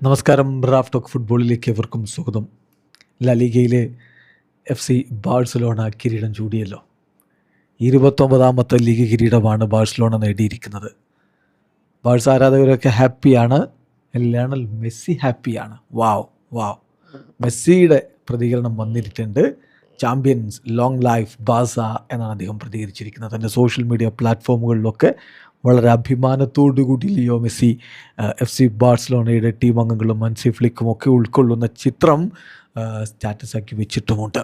നമസ്കാരം. Raf talk ഫുട്ബോളിലേക്ക് എവർക്കും സ്വാഗതം. ലീഗയിലെ FC ബാഴ്സലോണ കിരീടം ചൂടിയല്ലോ. 29ാമത്തെ ലീഗ് കിരീടമാണ് ബാഴ്സലോണ നേടിയിരിക്കുന്നത്. ബാഴ്സ ആരാധകരൊക്കെ ഹാപ്പിയാണ്. ലയണൽ മെസ്സി ഹാപ്പിയാണ്. വാവ് മെസ്സിയുടെ പ്രതികരണം വന്നിട്ടുണ്ട്. ചാമ്പ്യൻസ് ലോങ് ലൈഫ് ബാഴ്സ എന്നാണ് അദ്ദേഹം പ്രതികരിച്ചിരിക്കുന്നത്. തൻ്റെ സോഷ്യൽ മീഡിയ പ്ലാറ്റ്ഫോമുകളിലൊക്കെ വളരെ അഭിമാനത്തോടുകൂടി ലിയോ മെസ്സി FC ബാഴ്സലോണയുടെ ടീം അംഗങ്ങളും ഹൻസി ഫ്ലിക്കും ഒക്കെ ഉൾക്കൊള്ളുന്ന ചിത്രം സ്റ്റാറ്റസാക്കി വെച്ചിട്ടുമുണ്ട്.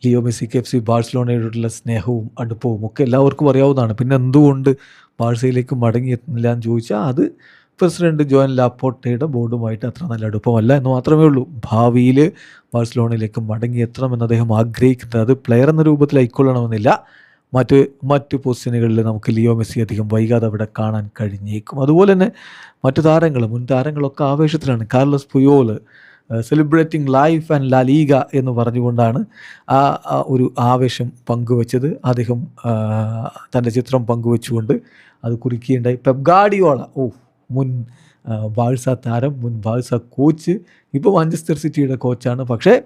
ലിയോ മെസ്സിക്ക് FC ബാഴ്സലോണയോടുള്ള സ്നേഹവും അടുപ്പവും ഒക്കെ എല്ലാവർക്കും അറിയാവുന്നതാണ്. പിന്നെ എന്തുകൊണ്ട് ബാഴ്സയിലേക്ക് മടങ്ങിയെത്തുന്നില്ല എന്ന് ചോദിച്ചാൽ അത് പ്രസിഡന്റ് ജോൻ ലാപ്പോർട്ടയുടെ ബോർഡുമായിട്ട് അത്ര നല്ല അടുപ്പമല്ല എന്ന് മാത്രമേ ഉള്ളൂ. ഭാവിയിൽ ബാഴ്സലോണയിലേക്ക് മടങ്ങിയെത്തണമെന്ന് അദ്ദേഹം ആഗ്രഹിക്കുന്നത്. അത് പ്ലെയർ എന്ന രൂപത്തിൽ ആയിക്കൊള്ളണമെന്നില്ല. മറ്റ് പൊസിഷനുകളിൽ നമുക്ക് ലിയോ മെസ്സി അധികം വൈകാതെ അവിടെ കാണാൻ കഴിഞ്ഞേക്കും. അതുപോലെ തന്നെ മുൻ താരങ്ങളൊക്കെ ആവേശത്തിലാണ്. Carlos Puyol celebrating life and ലാ ലീഗ എന്ന് പറഞ്ഞുകൊണ്ടാണ് ഒരു ആവേശം പങ്കുവച്ചത്. അദ്ദേഹം തൻ്റെ ചിത്രം പങ്കുവെച്ചുകൊണ്ട് അത് കുറിക്കുകയുണ്ടായി. പെപ് ഗാർഡിയോള മുൻ ബാഴ്സ താരം, മുൻ ബാഴ്സ കോച്ച്, ഇപ്പോൾ മാഞ്ചസ്റ്റർ സിറ്റിയുടെ കോച്ചാണ്. പക്ഷേ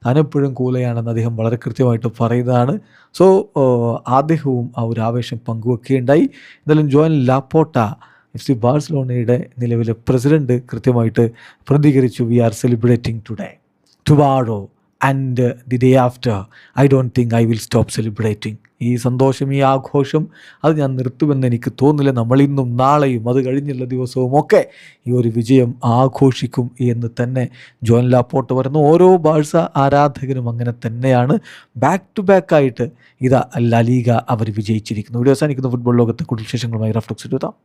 താനെപ്പോഴും കൂലയാണെന്ന് അദ്ദേഹം വളരെ കൃത്യമായിട്ട് പറയുന്നതാണ്. സോ അദ്ദേഹവും ആ ഒരു ആവേശം പങ്കുവെക്കുകയുണ്ടായി. എന്തായാലും ജോൻ ലാപ്പോർട്ട FC ബാഴ്സലോണയുടെ നിലവിലെ പ്രസിഡന്റ് കൃത്യമായിട്ട് പ്രതികരിച്ചു. We are celebrating tomorrow and the day after. I don't think I will stop celebrating. ഈ സന്തോഷം, ഈ ആഘോഷം അത് ഞാൻ നിർത്തുമെന്ന് എനിക്ക് തോന്നുന്നില്ല. നമ്മളിന്നും നാളെയും അത് കഴിഞ്ഞുള്ള ദിവസവും ഒക്കെ ഈ ഒരു വിജയം ആഘോഷിക്കും എന്ന് തന്നെ ജോൻ ലാപ്പോർട്ട് പറയുന്നു. ഓരോ ബാഴ്സ ആരാധകരും അങ്ങനെ തന്നെയാണ്. ബാക്ക് ടു ബാക്ക് ആയിട്ട് ലാ ലീഗ അവർ വിജയിച്ചിരിക്കുന്നു. വീഡിയോ അവസാനിക്കുന്ന ഫുട്ബോൾ ലോകത്തെ കൂടുതൽ വിശേഷങ്ങളുമായി റാഫ് ടോക്സ് എത്താം.